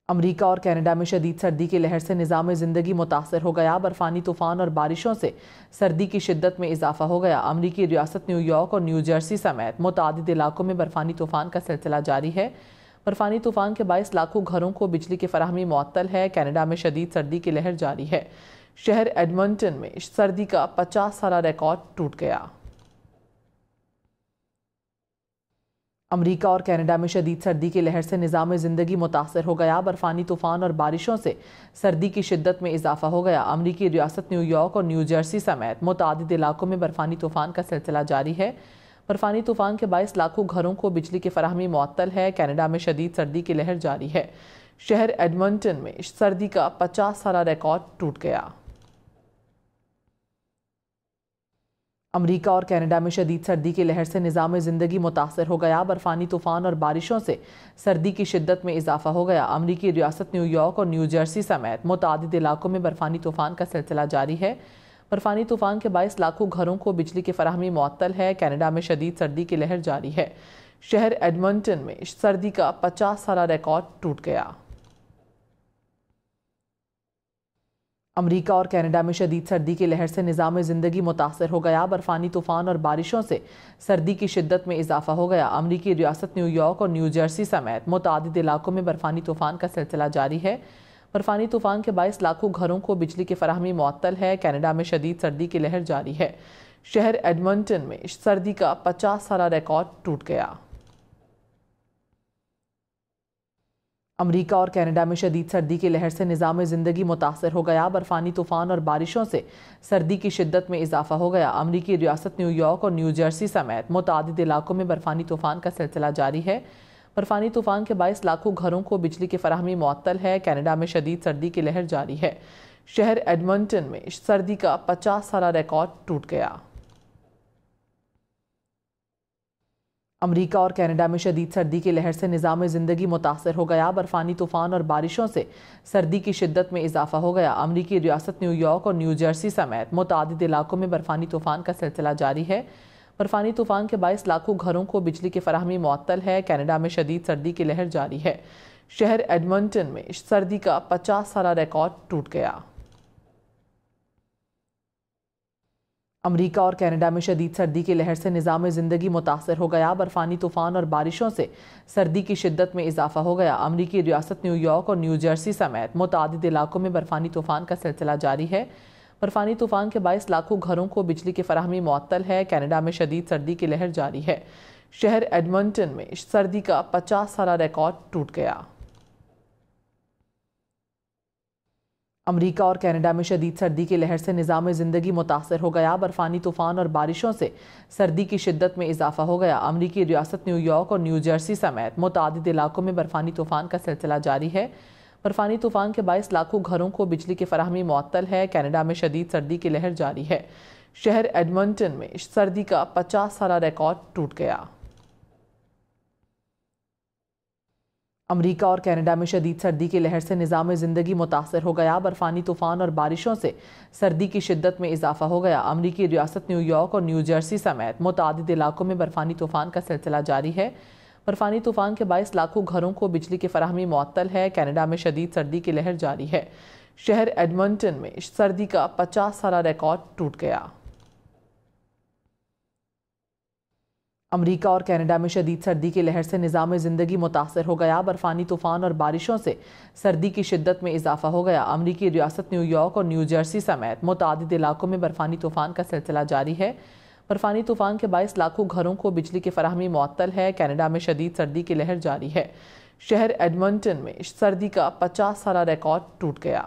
امریکہ اور کینیڈا میں شدید سردی کی لہر سے نظام زندگی متاثر ہو گیا۔ برفانی طوفان اور بارشوں سے سردی کی شدت میں اضافہ ہو گیا۔ امریکی ریاست نیو یارک اور نیو جرسی سمیت متعدد علاقوں میں برفانی طوفان کا سلسلہ جاری ہے۔ برفانی طوفان کے باعث لاکھوں گھروں کو بجلی کی فراہمی معطل ہے۔ کینیڈا میں شدید سردی کی لہر جاری ہے۔ شہر ایڈمنٹن میں سردی کا 50 سالہ ریکارڈ ٹوٹ گیا۔ امریکہ اور کینیڈا میں شدید سردی کی لہر سے نظام زندگی متاثر ہو گیا۔ برفانی طوفان اور بارشوں سے سردی کی شدت میں اضافہ ہو گیا۔ امریکی ریاست نیو یارک اور نیو جرسی سمیت متعدد علاقوں میں برفانی طوفان کا سلسلہ جاری ہے۔ برفانی طوفان کے باعث لاکھوں گھروں کو بجلی کی فراہمی معطل ہے۔ کینیڈا میں شدید سردی کی لہر جاری ہے۔ شہر ایڈمنٹن میں سردی کا 50 سالہ ریکارڈ ٹوٹ گیا۔ امریکہ اور کینیڈا میں شدید سردی کی لہر سے نظام زندگی متاثر ہو گیا۔ برفانی طوفان اور بارشوں سے سردی کی شدت میں اضافہ ہو گیا۔ امریکی ریاست نیو یارک اور نیو جرسی سمیت متعدد علاقوں میں برفانی طوفان کا سلسلہ جاری ہے۔ برفانی طوفان کے باعث لاکھوں گھروں کو بجلی کی فراہمی معطل ہے۔ کینیڈا میں شدید سردی کی لہر جاری ہے۔ شہر ایڈمنٹن میں سردی کا 50 سالہ ریکارڈ ٹوٹ گیا۔ امریکہ اور کینیڈا میں شدید سردی کی لہر سے نظام زندگی متاثر ہو گیا۔ برفانی طوفان اور بارشوں سے سردی کی شدت میں اضافہ ہو گیا۔ امریکی ریاست نیو یارک اور نیو جرسی سمیت متعدد علاقوں میں برفانی طوفان کا سلسلہ جاری ہے۔ برفانی طوفان کے باعث لاکھوں گھروں کو بجلی کی فراہمی معطل ہے۔ کینیڈا میں شدید سردی کی لہر جاری ہے۔ شہر ایڈمنٹن میں سردی کا 50 سالہ ریکارڈ ٹوٹ گیا۔ امریکہ اور کینیڈا میں شدید سردی کی لہر سے نظام زندگی متاثر ہو گیا۔ برفانی طوفان اور بارشوں سے سردی کی شدت میں اضافہ ہو گیا۔ امریکی ریاست نیو یارک اور نیو جرسی سمیت متعدد علاقوں میں برفانی طوفان کا سلسلہ جاری ہے۔ برفانی طوفان کے باعث لاکھوں گھروں کو بجلی کی فراہمی معطل ہے۔ کینیڈا میں شدید سردی کی لہر جاری ہے۔ شہر ایڈمنٹن میں سردی کا 50 سالہ ریکارڈ ٹوٹ گیا۔ امریکہ اور کینیڈا میں شدید سردی کی لہر سے نظام زندگی متاثر ہو گیا۔ برفانی طوفان اور بارشوں سے سردی کی شدت میں اضافہ ہو گیا۔ امریکی ریاست نیو یارک اور نیو جرسی سمیت متعدد علاقوں میں برفانی طوفان کا سلسلہ جاری ہے۔ برفانی طوفان کے باعث لاکھوں گھروں کو بجلی کی فراہمی معطل ہے۔ کینیڈا میں شدید سردی کی لہر جاری ہے۔ شہر ایڈمنٹن میں سردی کا 50 سالہ ریکارڈ ٹوٹ گیا۔ امریکہ اور کینیڈا میں شدید سردی کی لہر سے نظام زندگی متاثر ہو گیا۔ برفانی طوفان اور بارشوں سے سردی کی شدت میں اضافہ ہو گیا۔ امریکی ریاست نیو یارک اور نیو جرسی سمیت متعدد علاقوں میں برفانی طوفان کا سلسلہ جاری ہے۔ برفانی طوفان کے باعث لاکھوں گھروں کو بجلی کی فراہمی معطل ہے۔ کینیڈا میں شدید سردی کی لہر جاری ہے۔ شہر ایڈمنٹن میں سردی کا 50 سالہ ریکارڈ ٹوٹ گیا۔ امریکہ اور کینیڈا میں شدید سردی کی لہر سے نظام زندگی متاثر ہو گیا۔ برفانی طوفان اور بارشوں سے سردی کی شدت میں اضافہ ہو گیا۔ امریکی ریاست نیو یارک اور نیو جرسی سمیت متعدد علاقوں میں برفانی طوفان کا سلسلہ جاری ہے۔ برفانی طوفان کے باعث لاکھوں گھروں کو بجلی کی فراہمی معطل ہے۔ کینیڈا میں شدید سردی کی لہر جاری ہے۔ شہر ایڈمنٹن میں سردی کا 50 سالہ ریکارڈ ٹوٹ گیا۔ امریکہ اور کینیڈا میں شدید سردی کی لہر سے نظام زندگی متاثر ہو گیا۔ برفانی طوفان اور بارشوں سے سردی کی شدت میں اضافہ ہو گیا۔ امریکی ریاست نیو یارک اور نیو جرسی سمیت متعدد علاقوں میں برفانی طوفان کا سلسلہ جاری ہے۔ برفانی طوفان کے باعث لاکھوں گھروں کو بجلی کی فراہمی معطل ہے۔ کینیڈا میں شدید سردی کی لہر جاری ہے۔ شہر ایڈمنٹن میں سردی کا 50 سالہ ریکارڈ ٹوٹ گیا۔ امریکہ اور کینیڈا میں شدید سردی کی لہر سے نظام زندگی متاثر ہو گیا۔ برفانی طوفان اور بارشوں سے سردی کی شدت میں اضافہ ہو گیا۔ امریکی ریاست نیو یارک اور نیو جرسی سمیت متعدد علاقوں میں برفانی طوفان کا سلسلہ جاری ہے۔ برفانی طوفان کے باعث لاکھوں گھروں کو بجلی کی فراہمی معطل ہے۔ کینیڈا میں شدید سردی کی لہر جاری ہے۔ شہر ایڈمنٹن میں سردی کا 50 سالہ ریکارڈ ٹوٹ گیا۔